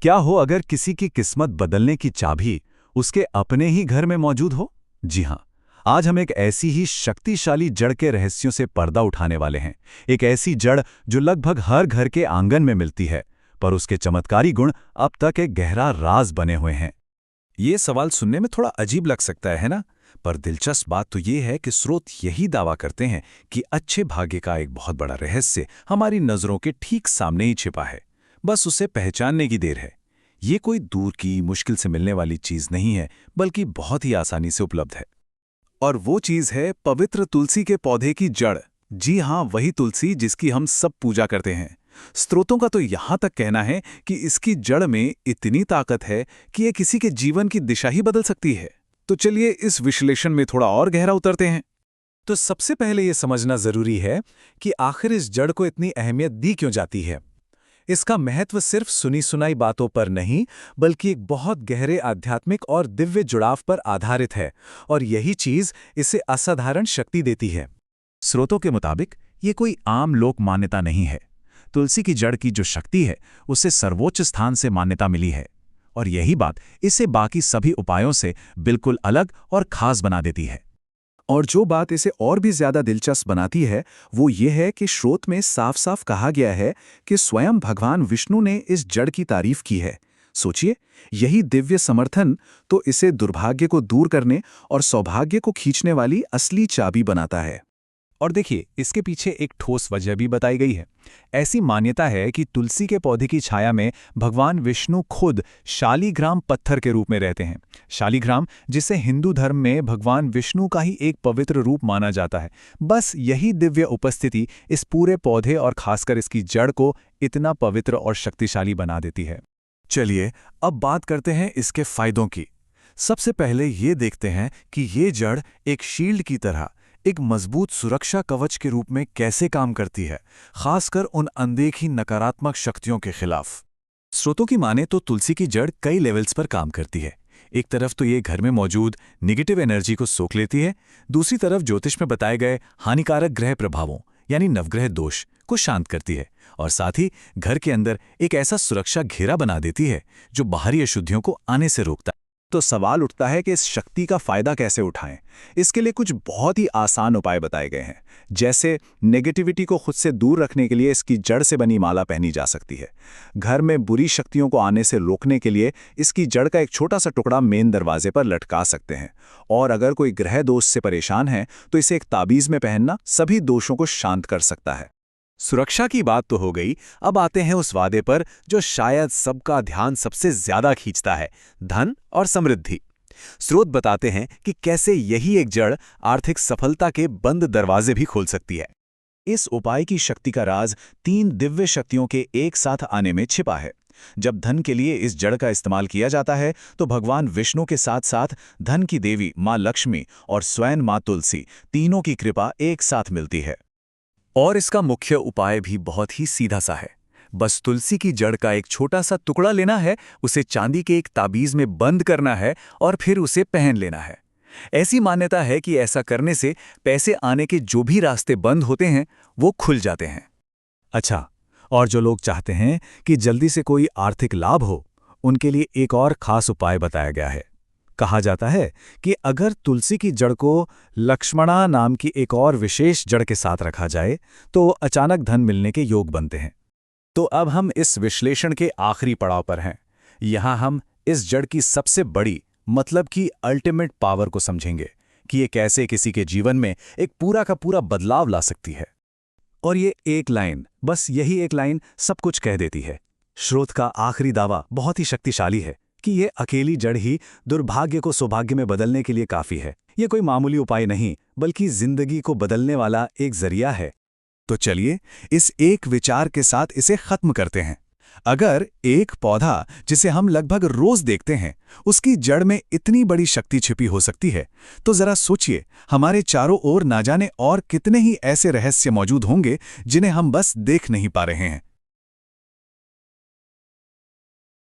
क्या हो अगर किसी की किस्मत बदलने की चाबी उसके अपने ही घर में मौजूद हो? जी हाँ, आज हम एक ऐसी ही शक्तिशाली जड़ के रहस्यों से पर्दा उठाने वाले हैं। एक ऐसी जड़ जो लगभग हर घर के आंगन में मिलती है, पर उसके चमत्कारी गुण अब तक एक गहरा राज बने हुए हैं। ये सवाल सुनने में थोड़ा अजीब लग सकता है ना? पर दिलचस्प बात तो ये है कि स्रोत यही दावा करते हैं कि अच्छे भाग्य का एक बहुत बड़ा रहस्य हमारी नज़रों के ठीक सामने ही छिपा है। बस उसे पहचानने की देर है। ये कोई दूर की मुश्किल से मिलने वाली चीज़ नहीं है, बल्कि बहुत ही आसानी से उपलब्ध है। और वो चीज़ है पवित्र तुलसी के पौधे की जड़। जी हाँ, वही तुलसी जिसकी हम सब पूजा करते हैं। स्रोतों का तो यहाँ तक कहना है कि इसकी जड़ में इतनी ताकत है कि ये किसी के जीवन की दिशा ही बदल सकती है। तो चलिए इस विश्लेषण में थोड़ा और गहरा उतरते हैं। तो सबसे पहले ये समझना जरूरी है कि आखिर इस जड़ को इतनी अहमियत दी क्यों जाती है। इसका महत्व सिर्फ सुनी सुनाई बातों पर नहीं, बल्कि एक बहुत गहरे आध्यात्मिक और दिव्य जुड़ाव पर आधारित है, और यही चीज इसे असाधारण शक्ति देती है। स्रोतों के मुताबिक ये कोई आम लोक मान्यता नहीं है। तुलसी की जड़ की जो शक्ति है, उसे सर्वोच्च स्थान से मान्यता मिली है, और यही बात इसे बाकी सभी उपायों से बिल्कुल अलग और खास बना देती है। और जो बात इसे और भी ज्यादा दिलचस्प बनाती है वो ये है कि स्रोत में साफ साफ कहा गया है कि स्वयं भगवान विष्णु ने इस जड़ की तारीफ की है। सोचिए, यही दिव्य समर्थन तो इसे दुर्भाग्य को दूर करने और सौभाग्य को खींचने वाली असली चाबी बनाता है। और देखिए, इसके पीछे एक ठोस वजह भी बताई गई है। ऐसी मान्यता है कि तुलसी के पौधे की छाया में भगवान विष्णु खुद शालीग्राम पत्थर के रूप में रहते हैं। शालीग्राम, जिसे हिंदू धर्म में भगवान विष्णु का ही एक पवित्र रूप माना जाता है। बस यही दिव्य उपस्थिति इस पूरे पौधे और खासकर इसकी जड़ को इतना पवित्र और शक्तिशाली बना देती है। चलिए अब बात करते हैं इसके फायदों की। सबसे पहले ये देखते हैं कि ये जड़ एक शील्ड की तरह, एक मजबूत सुरक्षा कवच के रूप में कैसे काम करती है, खासकर उन अनदेखी नकारात्मक शक्तियों के खिलाफ। स्रोतों की माने तो तुलसी की जड़ कई लेवल्स पर काम करती है। एक तरफ तो ये घर में मौजूद नेगेटिव एनर्जी को सोख लेती है, दूसरी तरफ ज्योतिष में बताए गए हानिकारक ग्रह प्रभावों यानी नवग्रह दोष को शांत करती है, और साथ ही घर के अंदर एक ऐसा सुरक्षा घेरा बना देती है जो बाहरी अशुद्धियों को आने से रोकता है। तो सवाल उठता है कि इस शक्ति का फायदा कैसे उठाएं। इसके लिए कुछ बहुत ही आसान उपाय बताए गए हैं। जैसे नेगेटिविटी को खुद से दूर रखने के लिए इसकी जड़ से बनी माला पहनी जा सकती है। घर में बुरी शक्तियों को आने से रोकने के लिए इसकी जड़ का एक छोटा सा टुकड़ा मेन दरवाजे पर लटका सकते हैं। और अगर कोई ग्रह दोष से परेशान है तो इसे एक ताबीज में पहनना सभी दोषों को शांत कर सकता है। सुरक्षा की बात तो हो गई, अब आते हैं उस वादे पर जो शायद सबका ध्यान सबसे ज्यादा खींचता है, धन और समृद्धि। स्रोत बताते हैं कि कैसे यही एक जड़ आर्थिक सफलता के बंद दरवाजे भी खोल सकती है। इस उपाय की शक्ति का राज 3 दिव्य शक्तियों के एक साथ आने में छिपा है। जब धन के लिए इस जड़ का इस्तेमाल किया जाता है तो भगवान विष्णु के साथ साथ धन की देवी माँ लक्ष्मी और स्वयं माँ तुलसी तीनों की कृपा एक साथ मिलती है। और इसका मुख्य उपाय भी बहुत ही सीधा सा है। बस तुलसी की जड़ का एक छोटा सा टुकड़ा लेना है, उसे चांदी के एक ताबीज में बंद करना है और फिर उसे पहन लेना है। ऐसी मान्यता है कि ऐसा करने से पैसे आने के जो भी रास्ते बंद होते हैं वो खुल जाते हैं। अच्छा, और जो लोग चाहते हैं कि जल्दी से कोई आर्थिक लाभ हो, उनके लिए एक और खास उपाय बताया गया है। कहा जाता है कि अगर तुलसी की जड़ को लक्ष्मणा नाम की एक और विशेष जड़ के साथ रखा जाए तो अचानक धन मिलने के योग बनते हैं। तो अब हम इस विश्लेषण के आखिरी पड़ाव पर हैं। यहाँ हम इस जड़ की सबसे बड़ी मतलब कि अल्टीमेट पावर को समझेंगे कि ये कैसे किसी के जीवन में एक पूरा का पूरा बदलाव ला सकती है। और ये एक लाइन, बस यही एक लाइन सब कुछ कह देती है। स्रोत का आखिरी दावा बहुत ही शक्तिशाली है कि ये अकेली जड़ ही दुर्भाग्य को सौभाग्य में बदलने के लिए काफी है। ये कोई मामूली उपाय नहीं, बल्कि जिंदगी को बदलने वाला एक जरिया है। तो चलिए इस एक विचार के साथ इसे खत्म करते हैं। अगर एक पौधा जिसे हम लगभग रोज देखते हैं, उसकी जड़ में इतनी बड़ी शक्ति छिपी हो सकती है, तो जरा सोचिए हमारे चारों ओर ना जाने और कितने ही ऐसे रहस्य मौजूद होंगे जिन्हें हम बस देख नहीं पा रहे हैं।